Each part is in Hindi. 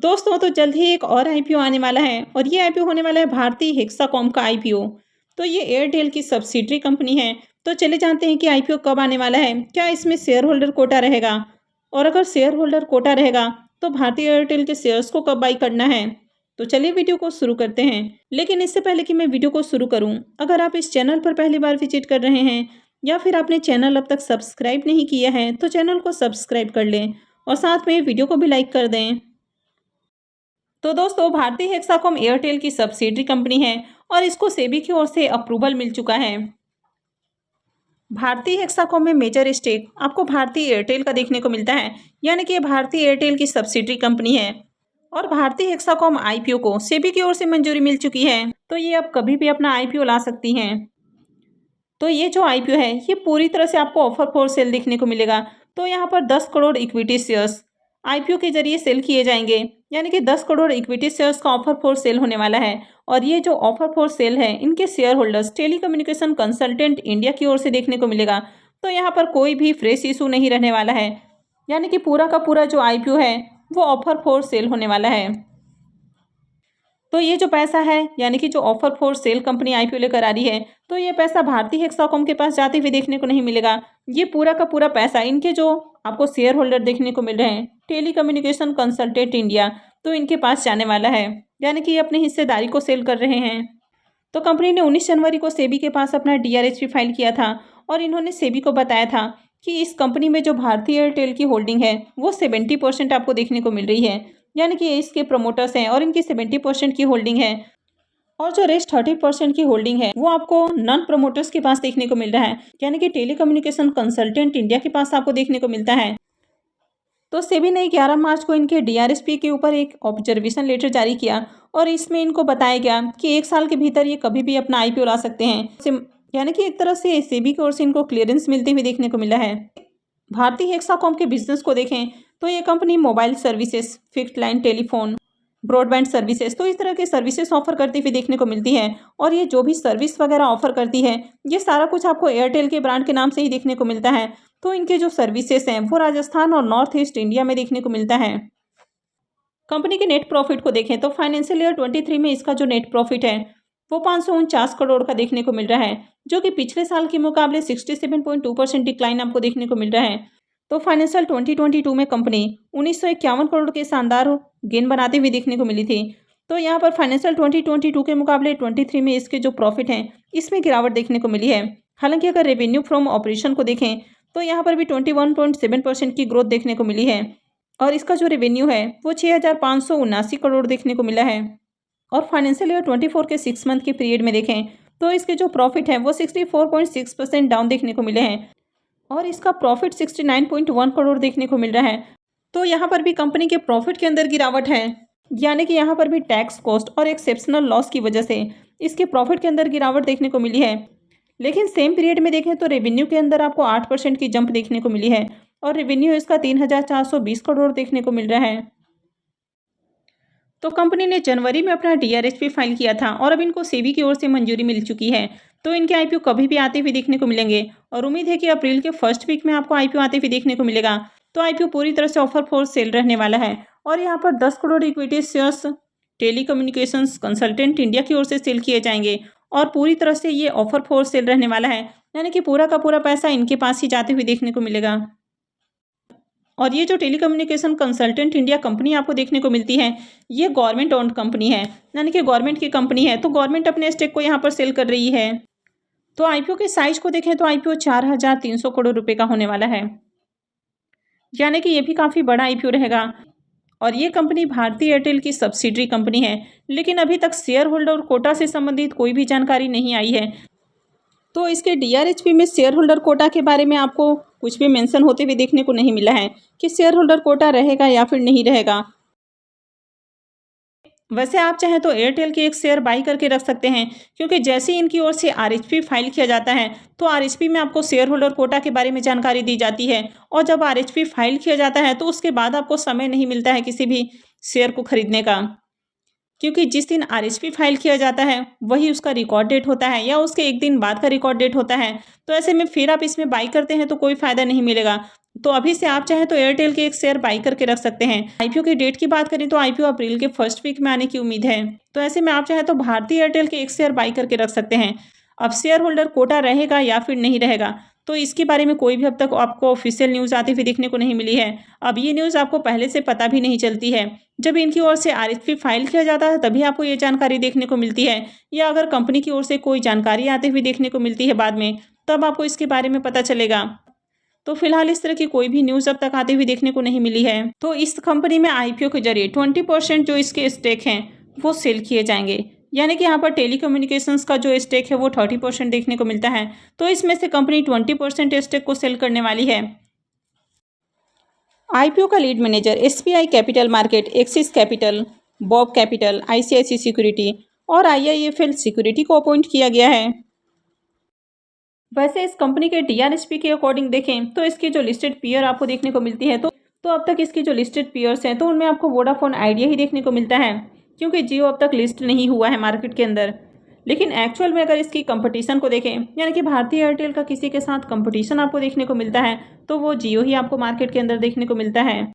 दोस्तों तो जल्द ही एक और आईपीओ आने वाला है और ये आईपीओ होने वाला है भारतीय हेक्साकॉम का आईपीओ। तो ये एयरटेल की सब्सिडरी कंपनी है। तो चले जानते हैं कि आईपीओ कब आने वाला है, क्या इसमें शेयर होल्डर कोटा रहेगा और अगर शेयर होल्डर कोटा रहेगा तो भारतीय एयरटेल के शेयर्स को कब बाई करना है। तो चलिए वीडियो को शुरू करते हैं। लेकिन इससे पहले कि मैं वीडियो को शुरू करूं, अगर आप इस चैनल पर पहली बार विजिट कर रहे हैं या फिर आपने चैनल अब तक सब्सक्राइब नहीं किया है तो चैनल को सब्सक्राइब कर लें और साथ में वीडियो को भी लाइक कर दें। तो दोस्तों भारतीय हेक्साकॉम एयरटेल की सब्सिडरी कंपनी है और इसको सेबी की ओर से अप्रूवल मिल चुका है। भारतीय हेक्साकॉम में मेजर स्टेक आपको भारतीय एयरटेल का देखने को मिलता है, यानी कि ये भारतीय एयरटेल की सब्सिडरी कंपनी है और भारतीय हेक्साकॉम आईपीओ को सेबी की ओर से मंजूरी मिल चुकी है। तो ये अब कभी भी अपना आईपीओ ला सकती हैं। तो ये जो आईपीओ है ये पूरी तरह से आपको ऑफर फॉर सेल देखने को मिलेगा। तो यहाँ पर 10 करोड़ इक्विटी शेयर्स आईपीओ के जरिए सेल किए जाएंगे, यानी कि 10 करोड़ इक्विटी शेयर्स का ऑफर फॉर सेल होने वाला है। और ये जो ऑफर फॉर सेल है इनके share holders telecommunication consultant India की ओर से देखने को मिलेगा। तो यहाँ पर कोई भी फ्रेश इशू नहीं रहने वाला है, यानी कि पूरा का पूरा जो आईपीओ है वो ऑफर फॉर सेल होने वाला है। तो ये जो पैसा है, यानी कि जो offer for sale company IPO लेकर आ रही है, तो ये पैसा भारतीय हेक्साकॉम के पास जाते हुए देखने को नहीं मिलेगा। ये पूरा का पूरा पैसा इनके जो आपको शेयर होल्डर देखने को मिल रहे हैं टेलीकम्युनिकेशन कंसल्टेंट इंडिया, तो इनके पास जाने वाला है, यानी कि ये अपनी हिस्सेदारी को सेल कर रहे हैं। तो कंपनी ने 19 जनवरी को सेबी के पास अपना डीआरएच भी फाइल किया था और इन्होंने सेबी को बताया था कि इस कंपनी में जो भारतीय एयरटेल की होल्डिंग है वो 70% आपको देखने को मिल रही है, यानी कि ये इसके प्रमोटर्स हैं और इनकी 70% की होल्डिंग है और जो रेस्ट 30% की होल्डिंग है वो आपको नॉन प्रमोटर्स के पास देखने को मिल रहा है, यानी कि टेलीकम्युनिकेशन कंसल्टेंट इंडिया के पास आपको देखने को मिलता है। तो सेबी ने 11 मार्च को इनके डीआरएसपी के ऊपर एक ऑब्जर्वेशन लेटर जारी किया और इसमें इनको बताया गया कि 1 साल के भीतर ये कभी भी अपना आईपीओ ला सकते हैं, यानी कि एक तरह से सेबी की ओर से इनको क्लियरेंस मिलते हुए देखने को मिला है। भारतीय हेक्साकॉम के बिजनेस को देखें तो ये company mobile services, fixed line telephone, broadband services, तो इस तरह के सर्विसेज ऑफर करती हुई देखने को मिलती है। और ये जो भी सर्विस वगैरह ऑफर करती है ये सारा कुछ आपको एयरटेल के ब्रांड के नाम से ही देखने को मिलता है। तो इनके जो सर्विसेज हैं वो राजस्थान और नॉर्थ ईस्ट इंडिया में देखने को मिलता है। कंपनी के नेट प्रॉफिट को देखें तो फाइनेंशियल ईयर 23 में इसका जो नेट प्रॉफिट है वो 549 करोड़ का देखने को मिल रहा है, जो कि पिछले साल के मुकाबले 67.2% डिक्लाइन आपको देखने को मिल रहा है। तो फाइनेंशियल 2022 में कंपनी 1951 करोड़ के शानदार गेन बनाते हुए देखने को मिली थी। तो यहाँ पर फाइनेंशियल 2022 के मुकाबले 23 में इसके जो प्रॉफिट हैं इसमें गिरावट देखने को मिली है। हालांकि अगर रेवेन्यू फ्रॉम ऑपरेशन को देखें तो यहाँ पर भी 21.7% की ग्रोथ देखने को मिली है और इसका जो रेवेन्यू है वो 6,579 करोड़ देखने को मिला है। और फाइनेंशियल ईयर 24 के 6 मंथ के पीरियड में देखें तो इसके जो प्रॉफिट है वो 64.6% डाउन देखने को मिले हैं और इसका प्रॉफिट 69.1 करोड़ देखने को मिल रहा है। तो यहाँ पर भी कंपनी के प्रॉफिट के अंदर गिरावट है, यानी कि यहाँ पर भी टैक्स कॉस्ट और एक्सेप्शनल लॉस की वजह से इसके प्रॉफिट के अंदर गिरावट देखने को मिली है। लेकिन सेम पीरियड में देखें तो रेवेन्यू के अंदर आपको 8% की जंप देखने को मिली है और रेवेन्यू इसका 3,420 करोड़ देखने को मिल रहा है। तो कंपनी ने जनवरी में अपना डीआरएच भी फाइल किया था और अब इनको सेबी की ओर से मंजूरी मिल चुकी है। तो इनके आईपीओ कभी भी आते हुए देखने को मिलेंगे और उम्मीद है कि अप्रैल के फर्स्ट वीक में आपको आईपीओ आते हुए देखने को मिलेगा। तो आईपीओ पूरी तरह से ऑफर फॉर सेल रहने वाला है और यहाँ पर 10 crore equity shares telecommunications consultant India की ओर से सेल किए जाएंगे और पूरी तरह से ये ऑफर फॉर सेल रहने वाला है, यानी कि पूरा का पूरा पैसा इनके पास ही जाते हुए देखने को मिलेगा। और ये जो टेलीकम्युनिकेशन कंसल्टेंट इंडिया कंपनी आपको देखने को मिलती है ये गवर्नमेंट ओन्ड कंपनी है, यानी कि गवर्नमेंट की कंपनी है। तो गवर्नमेंट अपने स्टेक को यहाँ पर सेल कर रही है। तो आईपीओ के साइज को देखें तो आईपीओ 4,300 करोड़ रुपए का होने वाला है, यानी कि ये भी काफ़ी बड़ा आईपीओ रहेगा। और ये कंपनी भारतीय एयरटेल की सब्सिडरी कंपनी है, लेकिन अभी तक शेयर होल्डर और कोटा से संबंधित कोई भी जानकारी नहीं आई है। तो इसके डीआरएचपी में शेयर होल्डर कोटा के बारे में आपको कुछ भी मेंशन होते हुए देखने को नहीं मिला है कि शेयर होल्डर कोटा रहेगा या फिर नहीं रहेगा। वैसे आप चाहें तो एयरटेल के एक शेयर बाई करके रख सकते हैं, क्योंकि जैसे ही इनकी ओर से आरएचपी फाइल किया जाता है तो आरएचपी में आपको शेयर होल्डर कोटा के बारे में जानकारी दी जाती है और जब आरएचपी फाइल किया जाता है तो उसके बाद आपको समय नहीं मिलता है किसी भी शेयर को खरीदने का। क्योंकि जिस दिन आरएचपी फाइल किया जाता है वही उसका रिकॉर्ड डेट होता है या उसके एक दिन बाद का रिकॉर्ड डेट होता है। तो ऐसे में फिर आप इसमें बाई करते हैं तो कोई फ़ायदा नहीं मिलेगा। तो अभी से आप चाहें तो एयरटेल के एक शेयर बाई करके रख सकते हैं। आईपीओ की डेट की बात करें तो आईपीओ अप्रैल के फर्स्ट वीक में आने की उम्मीद है। तो ऐसे में आप चाहें तो भारतीय एयरटेल के एक शेयर बाई करके रख सकते हैं। अब शेयर होल्डर कोटा रहेगा या फिर नहीं रहेगा, तो इसके बारे में कोई भी अब तक आपको ऑफिशियल न्यूज़ आती हुई देखने को नहीं मिली है। अब ये न्यूज़ आपको पहले से पता भी नहीं चलती है। जब इनकी ओर से आरएचपी फाइल किया जाता है तभी आपको ये जानकारी देखने को मिलती है, या अगर कंपनी की ओर से कोई जानकारी आते हुए देखने को मिलती है बाद में, तब आपको इसके बारे में पता चलेगा। तो फिलहाल इस तरह की कोई भी न्यूज़ अब तक आती हुई देखने को नहीं मिली है। तो इस कंपनी में आईपीओ के जरिए 20% जो इसके स्टेक हैं वो सेल किए जाएंगे, यानी कि यहाँ पर टेलीकम्युनिकेशंस का जो स्टेक है वो 30% देखने को मिलता है। तो इसमें से कंपनी 20% स्टेक को सेल करने वाली है। आईपीओ का lead manager SBI Capital market, Axis Capital, BOB Capital, ICICI security और आईआईएफएल सिक्योरिटी को अपॉइंट किया गया है। वैसे इस कंपनी के टीआरएसपी के अकॉर्डिंग देखें तो इसकी जो लिस्टेड पीयर आपको देखने को मिलती है, तो अब तक इसकी जो लिस्टेड पीयर्स हैं तो उनमें आपको वोडाफोन आइडिया ही देखने को मिलता है, क्योंकि जियो अब तक लिस्ट नहीं हुआ है मार्केट के अंदर। लेकिन एक्चुअल में अगर इसकी कंपटीशन को देखें, यानी कि भारतीय एयरटेल का किसी के साथ कंपटीशन आपको देखने को मिलता है, तो वो जियो ही आपको मार्केट के अंदर देखने को मिलता है।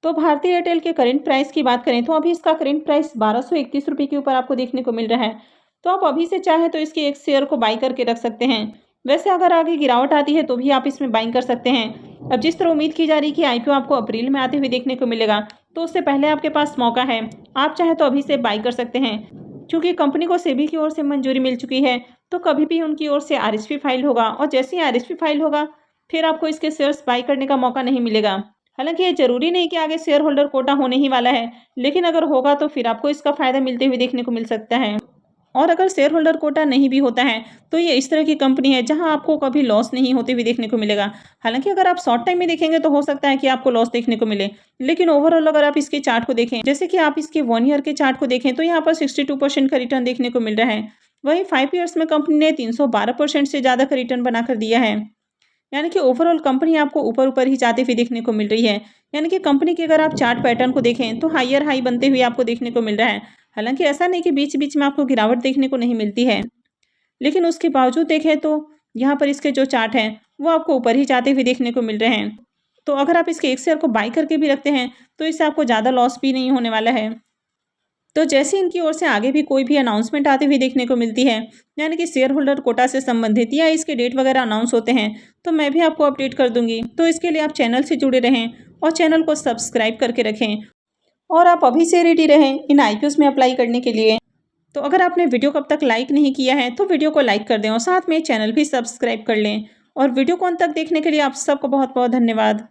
तो भारतीय एयरटेल के करेंट प्राइस की बात करें तो अभी इसका करेंट प्राइस 1231 रुपये के ऊपर आपको देखने को मिल रहा है। तो आप अभी से चाहें तो इसके एक शेयर को बाई करके रख सकते हैं। वैसे अगर आगे गिरावट आती है तो भी आप इसमें बाइंग कर सकते हैं। अब जिस तरह उम्मीद की जा रही है कि आईपीओ आपको अप्रैल में आते हुए देखने को मिलेगा, तो उससे पहले आपके पास मौका है, आप चाहें तो अभी से बाई कर सकते हैं। क्योंकि कंपनी को सेबी की ओर से मंजूरी मिल चुकी है, तो कभी भी उनकी ओर से आरएचपी फाइल होगा और जैसे ही आरएचपी फाइल होगा फिर आपको इसके शेयर्स बाई करने का मौका नहीं मिलेगा। हालांकि ये जरूरी नहीं कि आगे शेयर होल्डर कोटा होने ही वाला है, लेकिन अगर होगा तो फिर आपको इसका फायदा मिलते हुए देखने को मिल सकता है। और अगर शेयर होल्डर कोटा नहीं भी होता है तो ये इस तरह की कंपनी है जहां आपको कभी लॉस नहीं होते हुए देखने को मिलेगा। हालांकि अगर आप शॉर्ट टाइम में देखेंगे तो हो सकता है कि आपको लॉस देखने को मिले, लेकिन ओवरऑल अगर आप इसके चार्ट को देखें, जैसे कि आप इसके 1 ईयर के चार्ट को देखें, तो यहाँ पर 62% का रिटर्न देखने को मिल रहा है। वहीं 5 ईयर्स में कंपनी ने 312% से ज़्यादा का रिटर्न बनाकर दिया है। यानी कि ओवरऑल कंपनी आपको ऊपर ऊपर ही जाते हुए देखने को मिल रही है। यानी कि कंपनी के अगर आप चार्ट पैटर्न को देखें तो हायर हाई बनते हुए आपको देखने को मिल रहा है। हालांकि ऐसा नहीं कि बीच बीच में आपको गिरावट देखने को नहीं मिलती है, लेकिन उसके बावजूद देखें तो यहाँ पर इसके जो चार्ट हैं वो आपको ऊपर ही जाते हुए देखने को मिल रहे हैं। तो अगर आप इसके एक शेयर को बाई करके भी रखते हैं तो इससे आपको ज़्यादा लॉस भी नहीं होने वाला है। तो जैसे इनकी ओर से आगे भी कोई भी अनाउंसमेंट आती हुई देखने को मिलती है, यानी कि शेयर होल्डर कोटा से संबंधित या इसके डेट वगैरह अनाउंस होते हैं, तो मैं भी आपको अपडेट कर दूंगी। तो इसके लिए आप चैनल से जुड़े रहें और चैनल को सब्सक्राइब करके रखें, और आप अभी से रेडी रहें इन आईपीओस में अप्लाई करने के लिए। तो अगर आपने वीडियो को अब तक लाइक नहीं किया है तो वीडियो को लाइक कर दें और साथ में चैनल भी सब्सक्राइब कर लें। और वीडियो को अंत तक देखने के लिए आप सबको बहुत बहुत धन्यवाद।